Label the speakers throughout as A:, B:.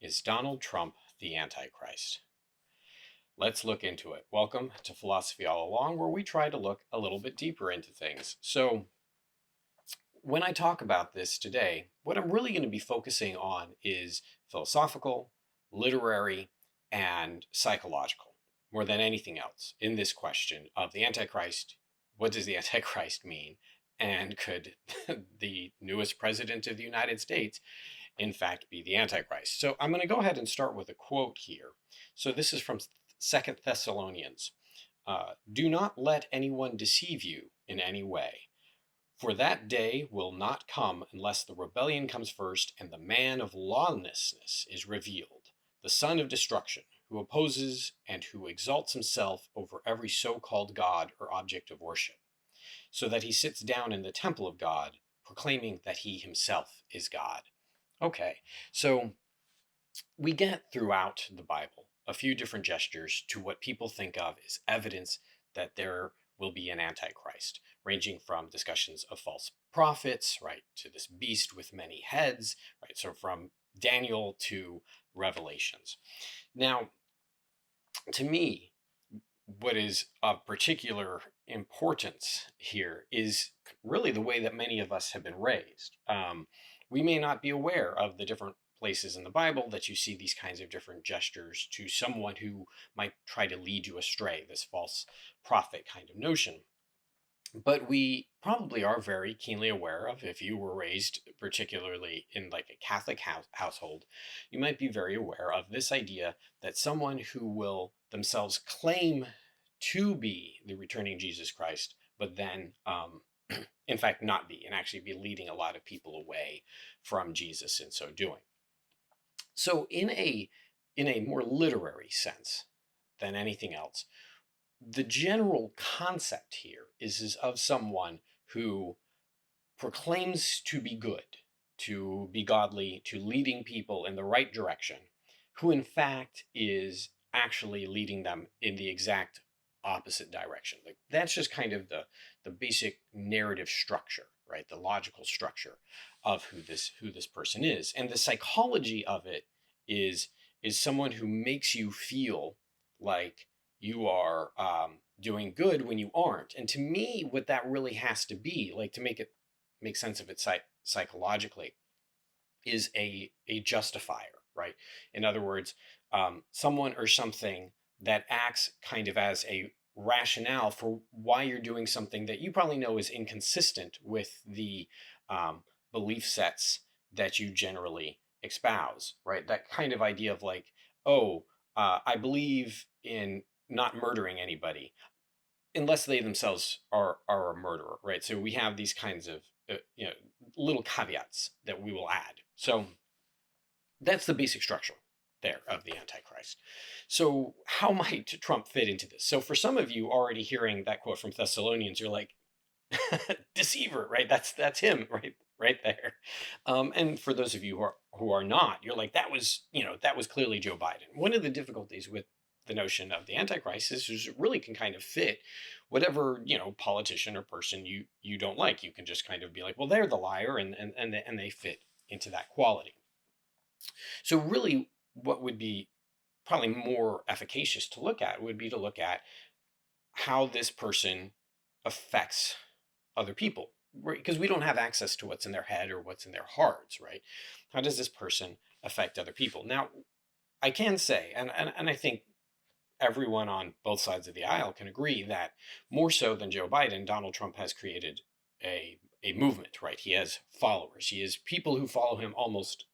A: Is Donald Trump the Antichrist? Let's look into it. Welcome to Philosophy All Along, where we try to look a little bit deeper into things. So, when I talk about this today, what I'm really going to be focusing on is philosophical, literary, and psychological, more than anything else, in this question of the Antichrist. What does the Antichrist mean? And could the newest president of the United States in fact be the Antichrist? So I'm going to go ahead and start with a quote here. So this is from Second Thessalonians. Do not let anyone deceive you in any way, for that day will not come unless the rebellion comes first and the man of lawlessness is revealed, the son of destruction, who opposes and who exalts himself over every so-called God or object of worship, so that he sits down in the temple of God, proclaiming that he himself is God. Okay, so we get throughout the Bible a few different gestures to what people think of as evidence that there will be an antichrist, ranging from discussions of false prophets, right, to this beast with many heads, right, so from Daniel to Revelations. Now, to me, what is of particular importance here is really the way that many of us have been raised. We may not be aware of the different places in the Bible that you see these kinds of different gestures to someone who might try to lead you astray, this false prophet kind of notion. But we probably are very keenly aware of, if you were raised particularly in like a Catholic household, you might be very aware of this idea that someone who will themselves claim to be the returning Jesus Christ, but then in fact not be, and actually be leading a lot of people away from Jesus in so doing. So in a more literary sense than anything else, the general concept here is of someone who proclaims to be good, to be godly, to leading people in the right direction, who in fact is actually leading them in the exact opposite direction. Like that's just kind of the basic narrative structure, right? The logical structure of who this person is. And the psychology of it is is someone who makes you feel like you are doing good when you aren't. And to me, what that really has to be, like to make sense of it psychologically, is a justifier, right? In other words, someone or something that acts kind of as a rationale for why you're doing something that you probably know is inconsistent with the belief sets that you generally espouse, right? That kind of idea of like, oh, I believe in not murdering anybody unless they themselves are a murderer, right? So we have these kinds of little caveats that we will add. So that's the basic structure there of the Antichrist. So how might Trump fit into this? So for some of you already hearing that quote from Thessalonians, you're like, deceiver, right? That's him, right? Right there. And for those of you who are not, you're like, that was clearly Joe Biden. One of the difficulties with the notion of the Antichrist is it really can kind of fit whatever politician or person you don't like. You can just kind of be like, well, they're the liar, and they fit into that quality. So really, what would be probably more efficacious to look at would be to look at how this person affects other people, right? Because we don't have access to what's in their head or what's in their hearts, right? How does this person affect other people? Now, I can say, and I think everyone on both sides of the aisle can agree that more so than Joe Biden, Donald Trump has created a movement, right? He has followers. He has people who follow him almost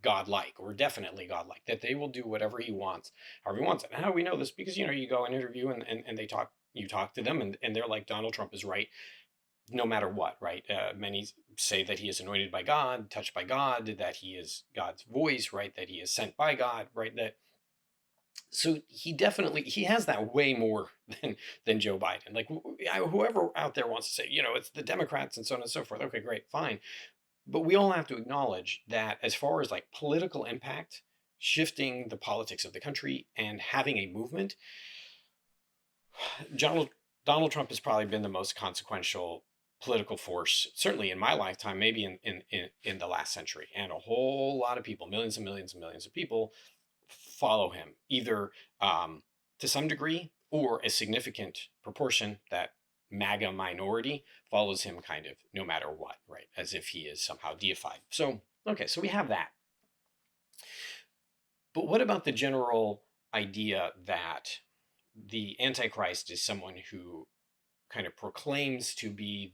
A: godlike, or definitely godlike, that they will do whatever he wants, however he wants it. And how do we know this? Because you go and interview and they talk, you talk to them, and they're like, Donald Trump is right no matter what, right? Many say that he is anointed by God, touched by God, that he is God's voice, right? That he is sent by God, right? That so he has that way more than Joe Biden. Like whoever out there wants to say, it's the Democrats and so on and so forth. Okay, great, fine. But we all have to acknowledge that as far as like political impact, shifting the politics of the country and having a movement, Donald Donald Trump has probably been the most consequential political force, certainly in my lifetime, maybe in the last century. And a whole lot of people, millions and millions and millions of people, follow him, either to some degree or a significant proportion, that MAGA minority follows him kind of no matter what, right? As if he is somehow deified. So, okay, so we have that. But what about the general idea that the Antichrist is someone who kind of proclaims to be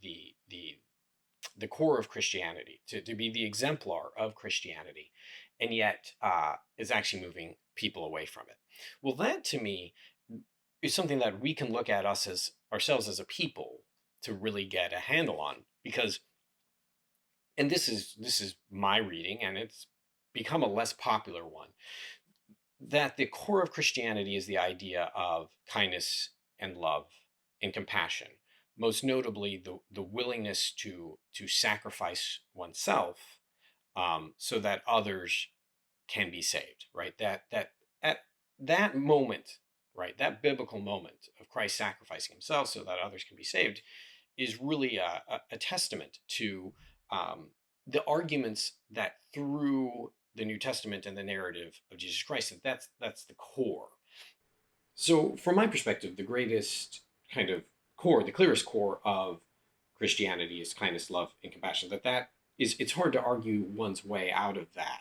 A: the core of Christianity, to be the exemplar of Christianity, and yet is actually moving people away from it? Well, that to me is something that we can look at ourselves as a people to really get a handle on, because, and this is my reading, and it's become a less popular one, that the core of Christianity is the idea of kindness and love and compassion. Most notably, the willingness to sacrifice oneself so that others can be saved. Right. That at that moment, right, that biblical moment of Christ sacrificing himself so that others can be saved, is really a testament to the arguments that through the New Testament and the narrative of Jesus Christ, and that's the core. So, from my perspective, the greatest kind of core, the clearest core of Christianity is kindness, love, and compassion. That is, it's hard to argue one's way out of that,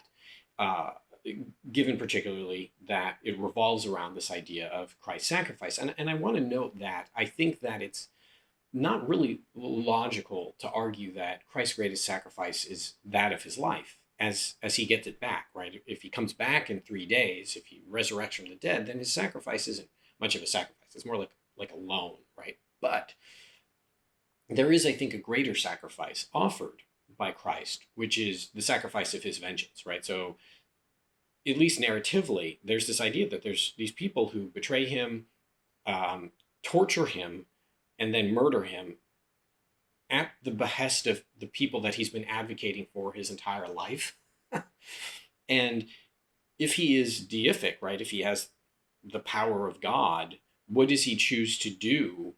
A: uh, given particularly that it revolves around this idea of Christ's sacrifice. And I want to note that I think that it's not really logical to argue that Christ's greatest sacrifice is that of his life as he gets it back, right? If he comes back in 3 days, if he resurrects from the dead, then his sacrifice isn't much of a sacrifice. It's more like a loan, right? But there is, I think, a greater sacrifice offered by Christ, which is the sacrifice of his vengeance, right? So at least narratively, there's this idea that there's these people who betray him, torture him, and then murder him at the behest of the people that he's been advocating for his entire life. And if he is deific, right, if he has the power of God, what does he choose to do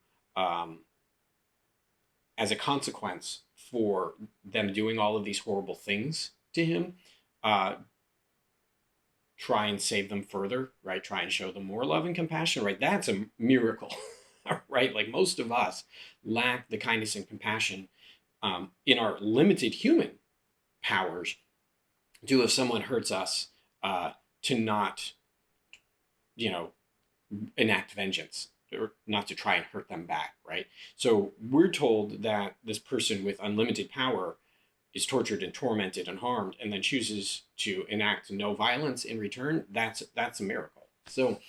A: as a consequence for them doing all of these horrible things to him? Try and save them further, right? Try and show them more love and compassion, right? That's a miracle. Right? Like, most of us lack the kindness and compassion in our limited human powers to, if someone hurts us, to not, you know, enact vengeance, or not to try and hurt them back, right? So we're told that this person with unlimited power is tortured and tormented and harmed, and then chooses to enact no violence in return. That's a miracle. So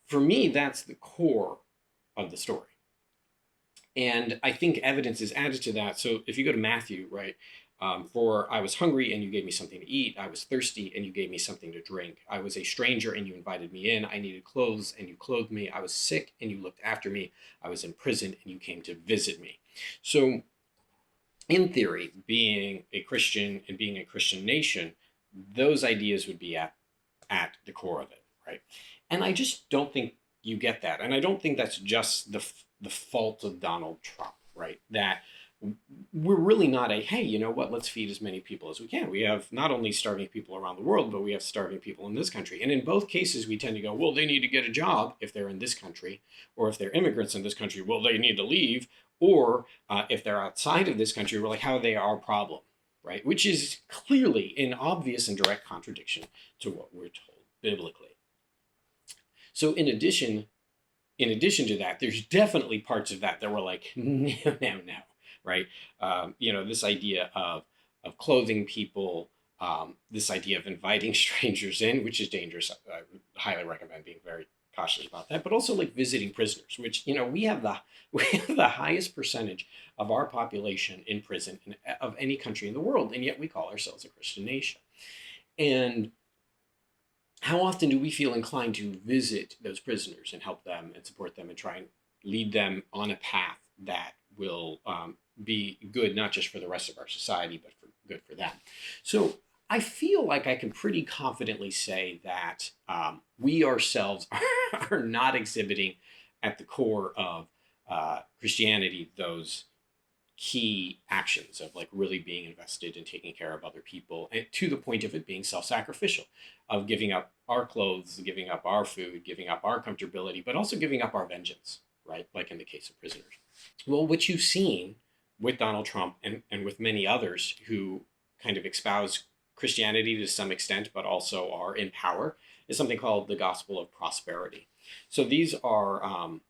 A: for me, that's the core of the story. And I think evidence is added to that. So if you go to Matthew, right, for I was hungry and you gave me something to eat. I was thirsty and you gave me something to drink. I was a stranger and you invited me in. I needed clothes and you clothed me. I was sick and you looked after me. I was in prison and you came to visit me. So in theory, being a Christian and being a Christian nation, those ideas would be at the core of it, right? And I just don't think you get that. And I don't think that's just the fault of Donald Trump, right? That we're really not a, hey, you know what, let's feed as many people as we can. We have not only starving people around the world, but we have starving people in this country. And in both cases, we tend to go, well, they need to get a job if they're in this country, or if they're immigrants in this country, well, they need to leave. Or if they're outside of this country, we're like, how are they our problem, right? Which is clearly an obvious and direct contradiction to what we're told biblically. So in addition to that, there's definitely parts of that were like, no, right? This idea of clothing people, this idea of inviting strangers in, which is dangerous. I would highly recommend being very cautious about that. But also like visiting prisoners, which we have the highest percentage of our population in prison of any country in the world, and yet we call ourselves a Christian nation. And how often do we feel inclined to visit those prisoners and help them and support them and try and lead them on a path that will be good, not just for the rest of our society, but good for them? So I feel like I can pretty confidently say that we ourselves are not exhibiting at the core of Christianity those key actions of like really being invested in taking care of other people, and to the point of it being self-sacrificial, of giving up our clothes, giving up our food, giving up our comfortability, but also giving up our vengeance, right? Like in the case of prisoners. Well, what you've seen with Donald Trump and with many others who kind of espouse Christianity to some extent, but also are in power, is something called the gospel of prosperity. So these are,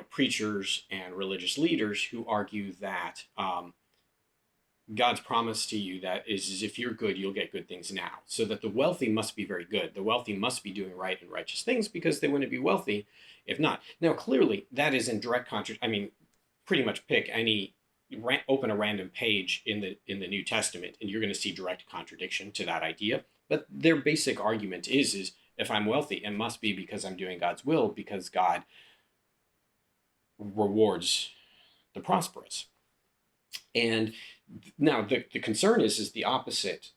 A: preachers and religious leaders who argue that God's promise to you that is if you're good, you'll get good things now. So that the wealthy must be very good. The wealthy must be doing right and righteous things because they wouldn't be wealthy if not. Now, clearly, that is in direct contrast. I mean, pretty much pick any open a random page in the New Testament, and you're going to see direct contradiction to that idea. But their basic argument is if I'm wealthy, it must be because I'm doing God's will, because God rewards the prosperous. And now the concern is the opposite.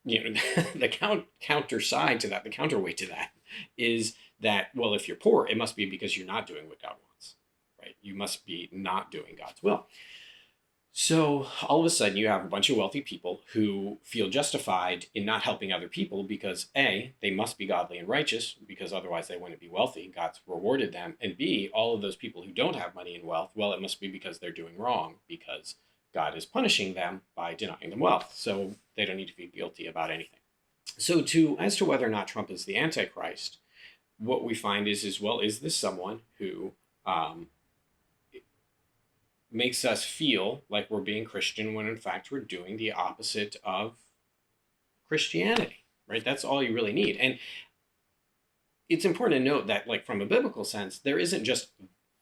A: The counter side to that, the counterweight to that, is that, well, if you're poor, it must be because you're not doing what God wants, right? You must be not doing God's will. So all of a sudden, you have a bunch of wealthy people who feel justified in not helping other people because A, they must be godly and righteous because otherwise they wouldn't be wealthy. God's rewarded them. And B, all of those people who don't have money and wealth, well, it must be because they're doing wrong because God is punishing them by denying them wealth. So they don't need to feel guilty about anything. So as to whether or not Trump is the Antichrist, what we find is this someone who makes us feel like we're being Christian when in fact we're doing the opposite of Christianity, right? That's all you really need. And it's important to note that, like, from a biblical sense, there isn't just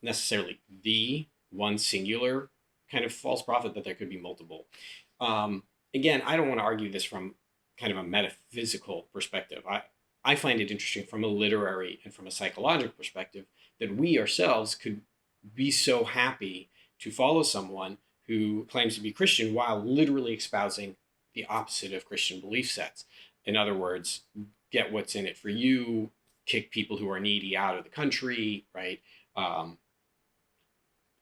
A: necessarily the one singular kind of false prophet, that there could be multiple. Again, I don't want to argue this from kind of a metaphysical perspective. I find it interesting from a literary and from a psychological perspective that we ourselves could be so happy to follow someone who claims to be Christian while literally espousing the opposite of Christian belief sets. In other words, get what's in it for you, kick people who are needy out of the country, right?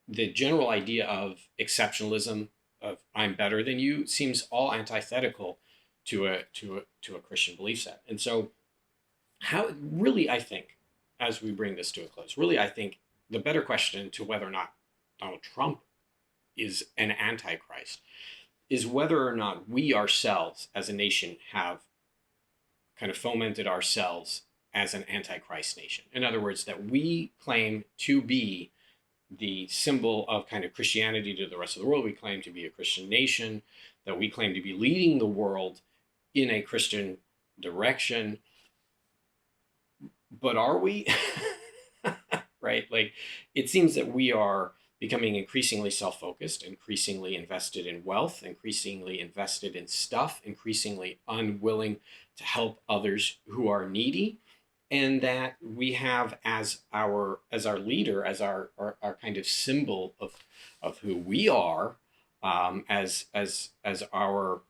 A: The general idea of exceptionalism, of I'm better than you, seems all antithetical to a Christian belief set. And so, I think, as we bring this to a close, I think the better question to whether or not Donald Trump is an antichrist is whether or not we ourselves as a nation have kind of fomented ourselves as an antichrist nation. In other words, that we claim to be the symbol of kind of Christianity to the rest of the world. We claim to be a Christian nation, that we claim to be leading the world in a Christian direction. But are we? Right? Like, it seems that we are becoming increasingly self-focused, increasingly invested in wealth, increasingly invested in stuff, increasingly unwilling to help others who are needy, and that we have as our leader, as our kind of symbol of who we are, as our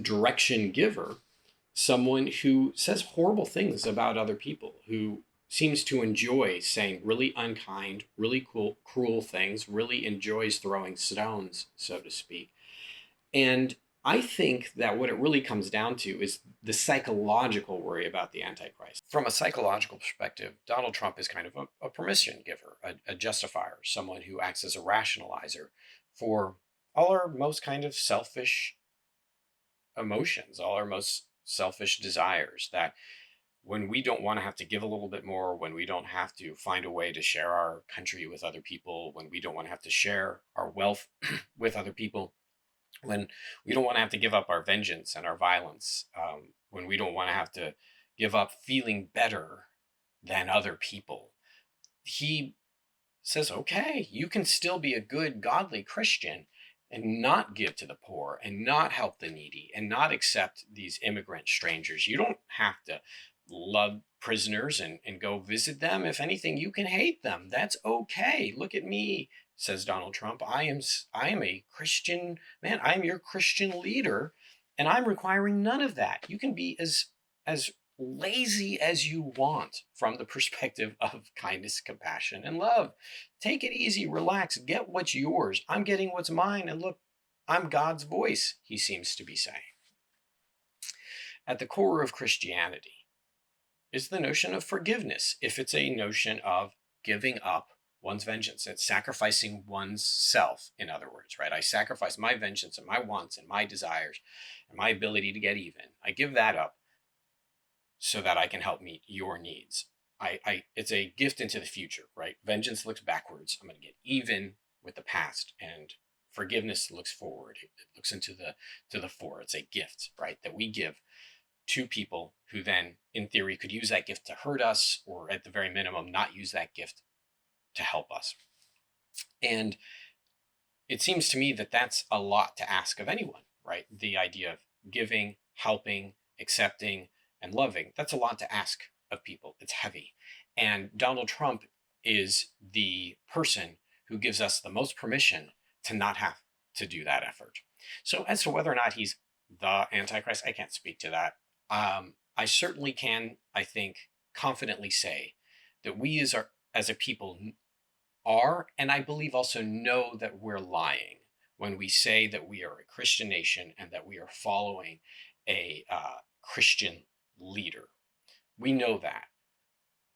A: direction giver, someone who says horrible things about other people, who seems to enjoy saying really unkind, really cruel things, really enjoys throwing stones, so to speak. And I think that what it really comes down to is the psychological worry about the Antichrist. From a psychological perspective, Donald Trump is kind of a permission giver, a justifier, someone who acts as a rationalizer for all our most kind of selfish emotions, all our most selfish desires, that when we don't want to have to give a little bit more, when we don't have to find a way to share our country with other people, when we don't want to have to share our wealth with other people, when we don't want to have to give up our vengeance and our violence, when we don't want to have to give up feeling better than other people, he says, okay, you can still be a good, godly Christian and not give to the poor and not help the needy and not accept these immigrant strangers. You don't have to love prisoners and go visit them. If anything, you can hate them. That's okay. Look at me, says Donald Trump. I am a Christian man. I am your Christian leader, and I'm requiring none of that. You can be as lazy as you want from the perspective of kindness, compassion, and love. Take it easy, relax, get what's yours. I'm getting what's mine, and look, I'm God's voice, he seems to be saying. At the core of Christianity is the notion of forgiveness. If it's a notion of giving up one's vengeance, it's sacrificing one's self, in other words, right? I sacrifice my vengeance and my wants and my desires and my ability to get even. I give that up so that I can help meet your needs. It's a gift into the future, right? Vengeance looks backwards. I'm going to get even with the past, and forgiveness looks forward. It looks into the fore. It's a gift, right, that we give to people who then, in theory, could use that gift to hurt us, or at the very minimum, not use that gift to help us. And it seems to me that that's a lot to ask of anyone, right? The idea of giving, helping, accepting, and loving, that's a lot to ask of people. It's heavy. And Donald Trump is the person who gives us the most permission to not have to do that effort. So as to whether or not he's the Antichrist, I can't speak to that. I certainly can, I think, confidently say that we as a people are, and I believe also know, that we're lying when we say that we are a Christian nation and that we are following a Christian leader. We know that.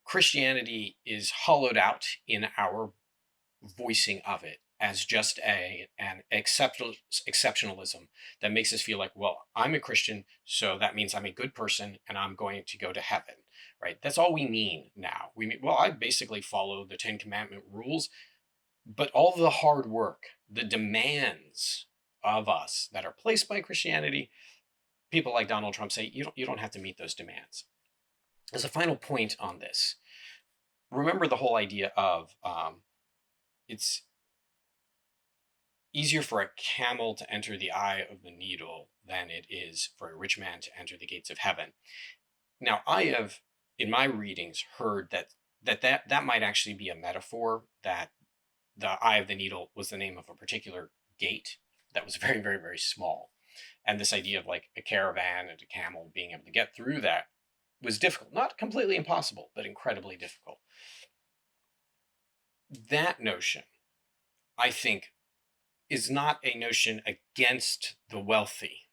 A: Christianity is hollowed out in our voicing of it as just an exceptionalism that makes us feel like, well, I'm a Christian, so that means I'm a good person and I'm going to go to heaven, right? That's all we mean now. We mean, well, I basically follow the Ten Commandment rules, but all the hard work, the demands of us that are placed by Christianity, people like Donald Trump say, you don't have to meet those demands. As a final point on this, remember the whole idea of it's easier for a camel to enter the eye of the needle than it is for a rich man to enter the gates of heaven. Now, I have, in my readings, heard that might actually be a metaphor, that the eye of the needle was the name of a particular gate that was very, very, very small. And this idea of like a caravan and a camel being able to get through that was difficult. Not completely impossible, but incredibly difficult. That notion, I think, is not a notion against the wealthy.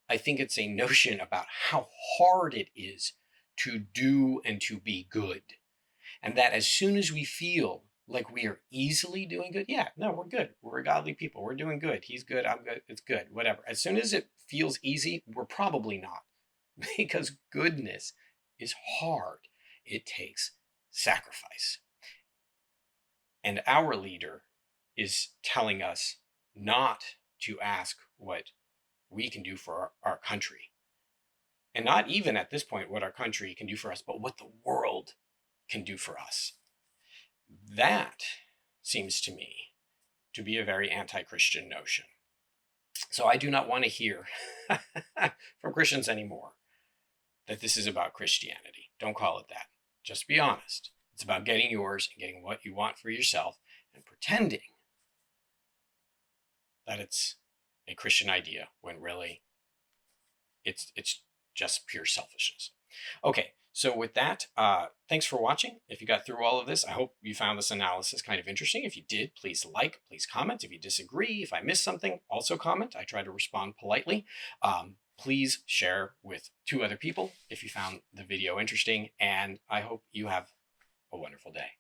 A: I think it's a notion about how hard it is to do and to be good. And that as soon as we feel like we are easily doing good, yeah, no, we're good. We're godly people. We're doing good. He's good. I'm good. It's good. Whatever. As soon as it feels easy, we're probably not. Because goodness is hard. It takes sacrifice. And our leader is telling us not to ask what we can do for our country. And not even at this point what our country can do for us, but what the world can do for us. That seems to me to be a very anti-Christian notion. So I do not want to hear from Christians anymore that this is about Christianity. Don't call it that. Just be honest. It's about getting yours and getting what you want for yourself and pretending that it's a Christian idea when really it's just pure selfishness. Okay, so with that, thanks for watching. If you got through all of this, I hope you found this analysis kind of interesting. If you did, please like, please comment. If you disagree, if I missed something, also comment. I try to respond politely. Please share with 2 other people if you found the video interesting, and I hope you have a wonderful day.